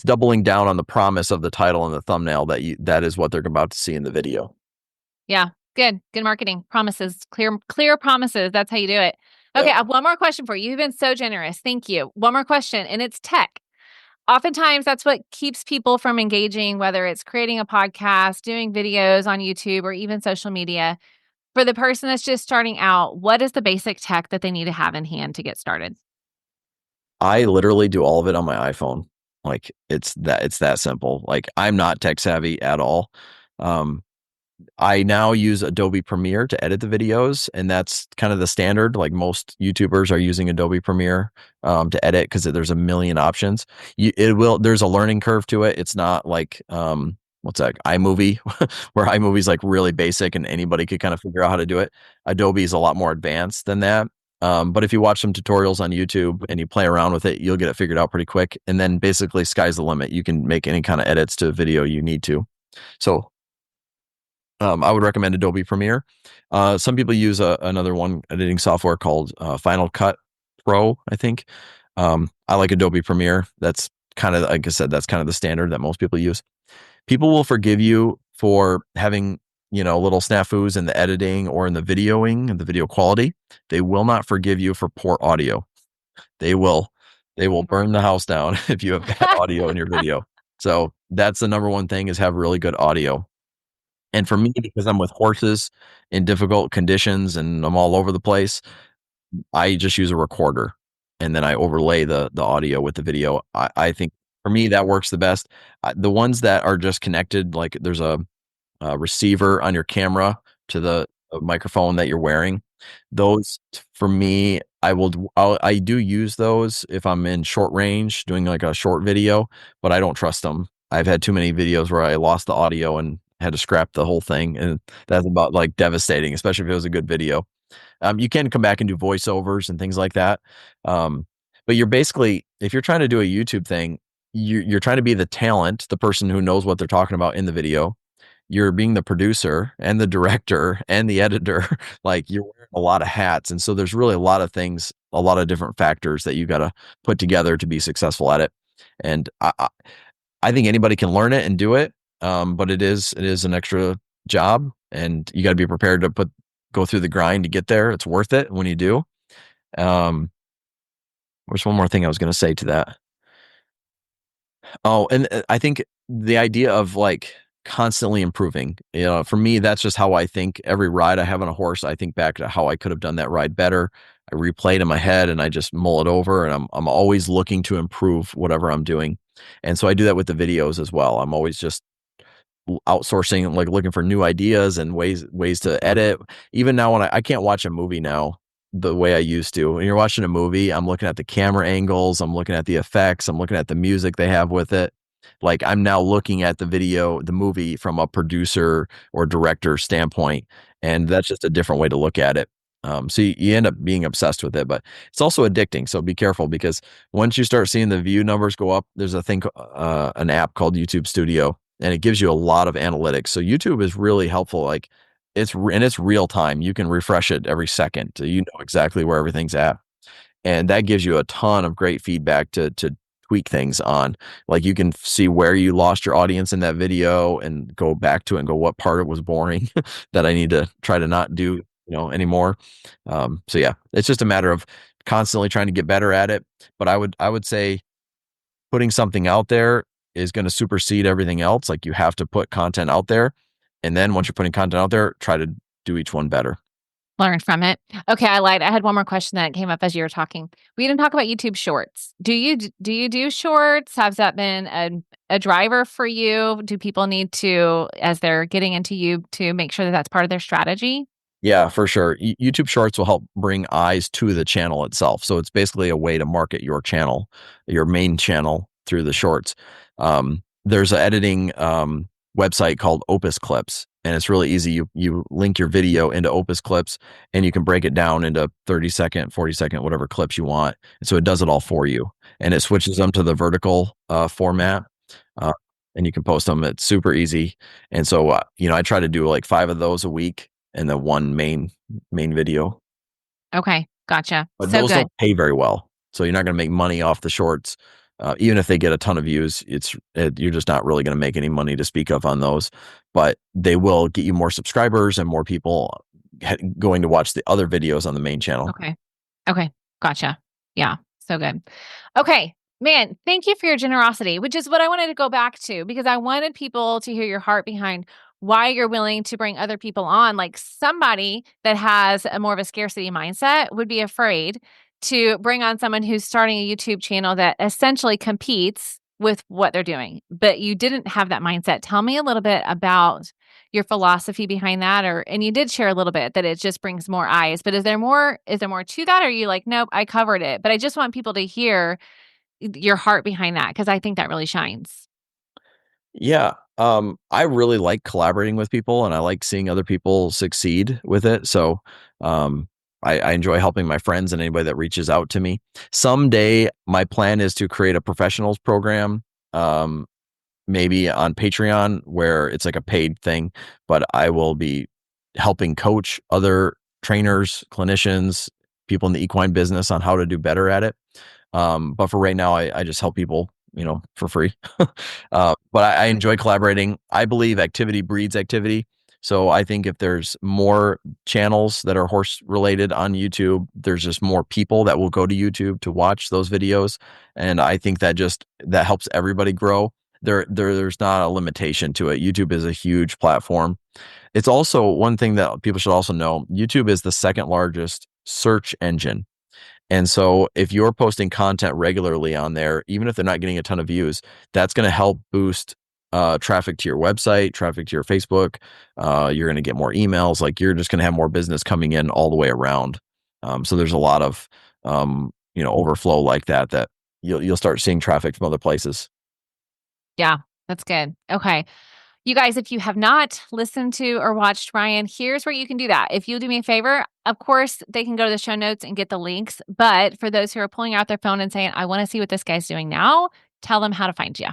doubling down on the promise of the title and the thumbnail that is what they're about to see in the video. Yeah. Good. Good marketing. Promises. Clear promises. That's how you do it. Okay, Yep. I have one more question for you. You've been so generous. Thank you. One more question, and it's tech. Oftentimes, that's what keeps people from engaging, whether it's creating a podcast, doing videos on YouTube, or even social media. For the person that's just starting out, what is the basic tech that they need to have in hand to get started? I literally do all of it on my iPhone. Like it's that simple. Like I'm not tech savvy at all. Um, I now use Adobe Premiere to edit the videos, and that's kind of the standard. Like most YouTubers are using Adobe Premiere to edit because there's a million options. There's a learning curve to it. It's not like what's that iMovie, where iMovie's like really basic and anybody could kind of figure out how to do it. Adobe is a lot more advanced than that. But if you watch some tutorials on YouTube and you play around with it, you'll get it figured out pretty quick. And then basically, sky's the limit. You can make any kind of edits to a video you need to. So I would recommend Adobe Premiere. Some people use another one editing software called Final Cut Pro, I think. I like Adobe Premiere. That's kind of, like I said, that's kind of the standard that most people use. People will forgive you for having, little snafus in the editing or in the videoing and the video quality. They will not forgive you for poor audio. They will, they will burn the house down if you have bad audio in your video. So that's the number one thing, is have really good audio. And for me, because I'm with horses in difficult conditions and I'm all over the place, I just use a recorder and then I overlay the audio with the video. I think for me that works the best. The ones that are just connected, like there's a receiver on your camera to the microphone that you're wearing. Those for me, I do use those if I'm in short range doing like a short video, but I don't trust them. I've had too many videos where I lost the audio and had to scrap the whole thing, and that's about like devastating, especially if it was a good video. You can come back and do voiceovers and things like that. But you're basically, if you're trying to do a YouTube thing, you're trying to be the talent, the person who knows what they're talking about in the video. You're being the producer and the director and the editor. Like you're wearing a lot of hats. And so there's really a lot of things, a lot of different factors that you got to put together to be successful at it. And I think anybody can learn it and do it. But it is an extra job, and you got to be prepared to go through the grind to get there. It's worth it when you do. There's one more thing I was going to say to that. Oh, and I think the idea of like constantly improving, for me, that's just how I think. Every ride I have on a horse, I think back to how I could have done that ride better. I replay it in my head and I just mull it over, and I'm always looking to improve whatever I'm doing. And so I do that with the videos as well. I'm always just outsourcing, like looking for new ideas and ways to edit. Even now, when I can't watch a movie now the way I used to. When you're watching a movie, I'm looking at the camera angles, I'm looking at the effects, I'm looking at the music they have with it. Like I'm now looking at the movie from a producer or director standpoint, and that's just a different way to look at it. So you end up being obsessed with it, but it's also addicting. So be careful, because once you start seeing the view numbers go up, there's an app called YouTube Studio, and it gives you a lot of analytics. So YouTube is really helpful. Like it's real time. You can refresh it every second. So you know exactly where everything's at. And that gives you a ton of great feedback to tweak things on. Like you can see where you lost your audience in that video and go back to it and go, what part was boring that I need to try to not do, anymore. So yeah, it's just a matter of constantly trying to get better at it. But I would say putting something out there is going to supersede everything else. Like you have to put content out there. And then once you're putting content out there, try to do each one better. Learn from it. Okay, I lied. I had one more question that came up as you were talking. We didn't talk about YouTube Shorts. Do you do shorts? Has that been a driver for you? Do people need to, as they're getting into you, to make sure that that's part of their strategy? Yeah, for sure. YouTube Shorts will help bring eyes to the channel itself. So it's basically a way to market your channel, your main channel, through the shorts. There's an editing website called Opus Clips, and it's really easy. You link your video into Opus Clips, and you can break it down into 30-second, 40-second, whatever clips you want. And so it does it all for you, and it switches them to the vertical format. Uh, and you can post them. It's super easy. And so, I try to do like 5 of those a week, and then one main video. Okay, gotcha. But So those good. don't pay very well. So you're not going to make money off the shorts. Even if they get a ton of views, you're just not really going to make any money to speak of on those. But they will get you more subscribers and more people going to watch the other videos on the main channel. Okay. Okay. Gotcha. Yeah. So good. Okay. Man, thank you for your generosity, which is what I wanted to go back to, because I wanted people to hear your heart behind why you're willing to bring other people on. Like somebody that has a more of a scarcity mindset would be afraid to bring on someone who's starting a YouTube channel that essentially competes with what they're doing. But you didn't have that mindset. Tell me a little bit about your philosophy behind that, and you did share a little bit that it just brings more eyes, but is there more to that, or are you like, nope, I covered it? But I just want people to hear your heart behind that, because I think that really shines. Yeah. I really like collaborating with people, and I like seeing other people succeed with it. So, I enjoy helping my friends and anybody that reaches out to me. Someday, my plan is to create a professionals program, maybe on Patreon, where it's like a paid thing, but I will be helping coach other trainers, clinicians, people in the equine business on how to do better at it. But for right now, I just help people, for free. But I enjoy collaborating. I believe activity breeds activity. So I think if there's more channels that are horse related on YouTube, there's just more people that will go to YouTube to watch those videos. And I think that helps everybody grow. There's not a limitation to it. YouTube is a huge platform. It's also one thing that people should also know. YouTube is the second largest search engine. And so if you're posting content regularly on there, even if they're not getting a ton of views, that's going to help boost traffic to your website, traffic to your Facebook. You're going to get more emails. Like you're just going to have more business coming in all the way around. So there's a lot of overflow like that you'll start seeing traffic from other places. Yeah, that's good. Okay. You guys, if you have not listened to or watched Ryan, here's where you can do that. If you'll do me a favor, of course, they can go to the show notes and get the links. But for those who are pulling out their phone and saying, I want to see what this guy's doing now, tell them how to find you.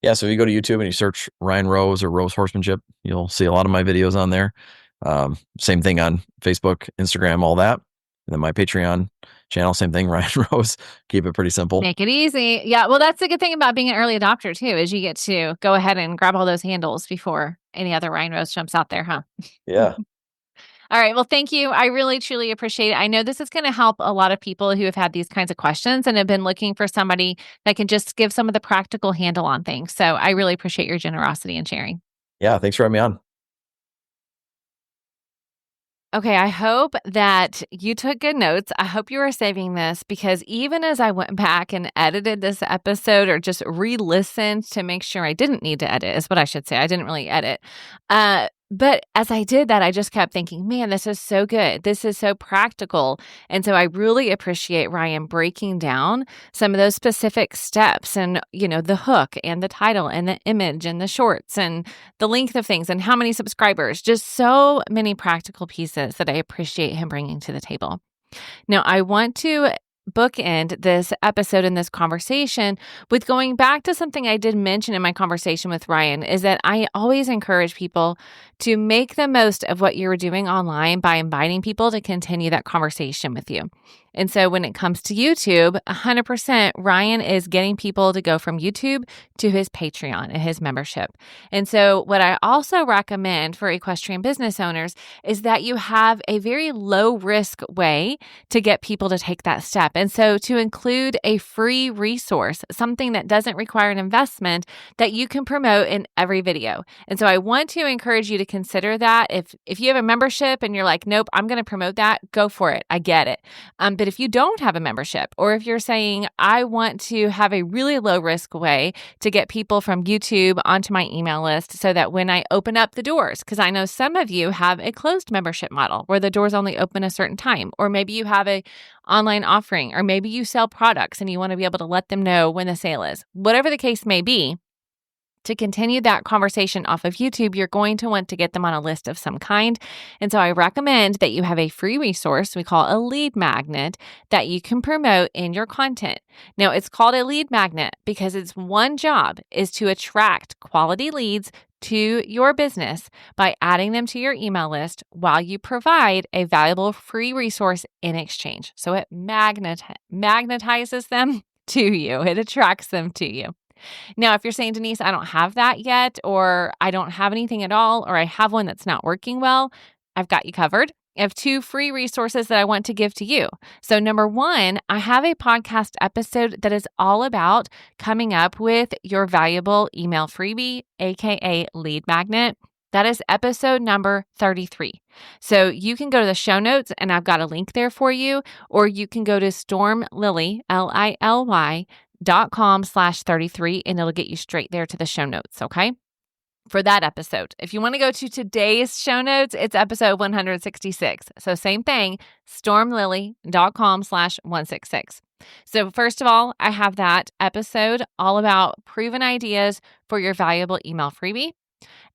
Yeah, so if you go to YouTube and you search Ryan Rose or Rose Horsemanship, you'll see a lot of my videos on there. Same thing on Facebook, Instagram, all that. And then my Patreon channel, same thing, Ryan Rose. Keep it pretty simple. Make it easy. Yeah. Well, that's the good thing about being an early adopter, too, is you get to go ahead and grab all those handles before any other Ryan Rose jumps out there, huh? Yeah. All right. Well, thank you. I really, truly appreciate it. I know this is going to help a lot of people who have had these kinds of questions and have been looking for somebody that can just give some of the practical handle on things. So I really appreciate your generosity and sharing. Yeah. Thanks for having me on. Okay, I hope that you took good notes. I hope you are saving this because even as I went back and edited this episode or just re-listened to make sure I didn't need to edit is what I should say. I didn't really edit. But as I did that, I just kept thinking, man, this is so good. This is so practical. And so I really appreciate Ryan breaking down some of those specific steps and, the hook and the title and the image and the shorts and the length of things and how many subscribers, just so many practical pieces that I appreciate him bringing to the table. Now, I want to bookend this episode and this conversation with going back to something I did mention in my conversation with Ryan is that I always encourage people to make the most of what you're doing online by inviting people to continue that conversation with you. And so when it comes to YouTube, 100% Ryan is getting people to go from YouTube to his Patreon and his membership. And so what I also recommend for equestrian business owners is that you have a very low risk way to get people to take that step. And so to include a free resource, something that doesn't require an investment that you can promote in every video. And so I want to encourage you to consider that. If you have a membership and you're like, nope, I'm going to promote that, go for it. I get it. But if you don't have a membership, or if you're saying, I want to have a really low risk way to get people from YouTube onto my email list so that when I open up the doors, because I know some of you have a closed membership model where the doors only open a certain time, or maybe you have a online offering, or maybe you sell products and you want to be able to let them know when the sale is. Whatever the case may be, to continue that conversation off of YouTube, you're going to want to get them on a list of some kind. And so I recommend that you have a free resource we call a lead magnet that you can promote in your content. Now, it's called a lead magnet because its one job is to attract quality leads to your business by adding them to your email list while you provide a valuable free resource in exchange. So it magnetizes them to you. It attracts them to you. Now, if you're saying, Denise, I don't have that yet, or I don't have anything at all, or I have one that's not working well, I've got you covered. I have 2 free resources that I want to give to you. So number 1, I have a podcast episode that is all about coming up with your valuable email freebie, aka lead magnet. That is episode number 33. So you can go to the show notes and I've got a link there for you, or you can go to stormlily, LILY.com/33 and it'll get you straight there to the show notes, okay? For that episode. If you want to go to today's show notes, it's episode 166. So same thing, stormlily.com/166. So first of all, I have that episode all about proven ideas for your valuable email freebie.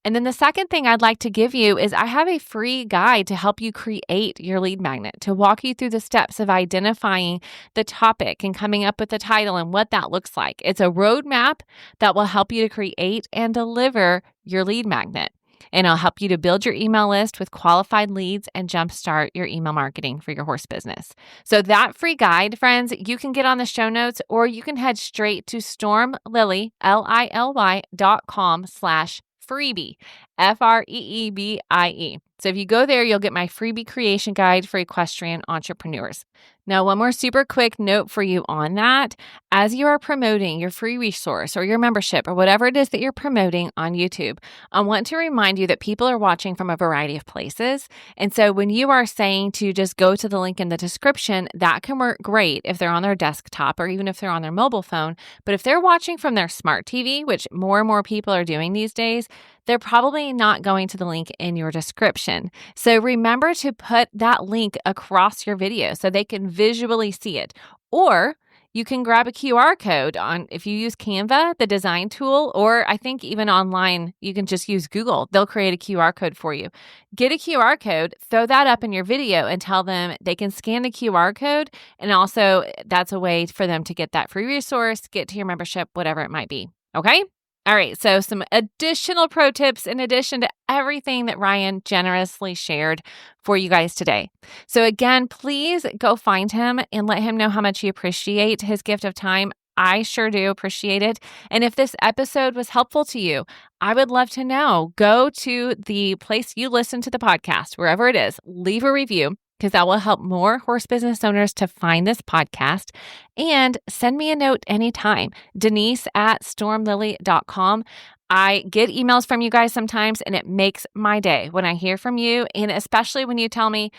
And then the second thing I'd like to give you is I have a free guide to help you create your lead magnet, to walk you through the steps of identifying the topic and coming up with the title and what that looks like. It's a roadmap that will help you to create and deliver your lead magnet. And it'll help you to build your email list with qualified leads and jumpstart your email marketing for your horse business. So that free guide, friends, you can get on the show notes, or you can head straight to stormlily, LILY.com/freebie, FREEBIE. So if you go there, you'll get my freebie creation guide for equestrian entrepreneurs. Now, one more super quick note for you on that. As you are promoting your free resource or your membership or whatever it is that you're promoting on YouTube, I want to remind you that people are watching from a variety of places. And so when you are saying to just go to the link in the description, that can work great if they're on their desktop or even if they're on their mobile phone. But if they're watching from their smart TV, which more and more people are doing these days, they're probably not going to the link in your description. So remember to put that link across your video so they can visually see it. Or you can grab a QR code if you use Canva, the design tool, or I think even online, you can just use Google. They'll create a QR code for you. Get a QR code, throw that up in your video and tell them they can scan the QR code. And also that's a way for them to get that free resource, get to your membership, whatever it might be. Okay? All right, so some additional pro tips in addition to everything that Ryan generously shared for you guys today. So again, please go find him and let him know how much you appreciate his gift of time. I sure do appreciate it. And if this episode was helpful to you, I would love to know. Go to the place you listen to the podcast, wherever it is, leave a review, because that will help more horse business owners to find this podcast. And send me a note anytime, Denise@stormlily.com. I get emails from you guys sometimes, and it makes my day when I hear from you. And especially when you tell me,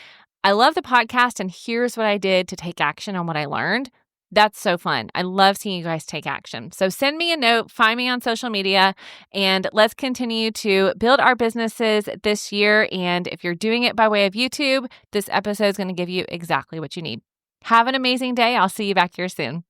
I love the podcast, and here's what I did to take action on what I learned. That's so fun. I love seeing you guys take action. So send me a note, find me on social media, and let's continue to build our businesses this year. And if you're doing it by way of YouTube, this episode is going to give you exactly what you need. Have an amazing day. I'll see you back here soon.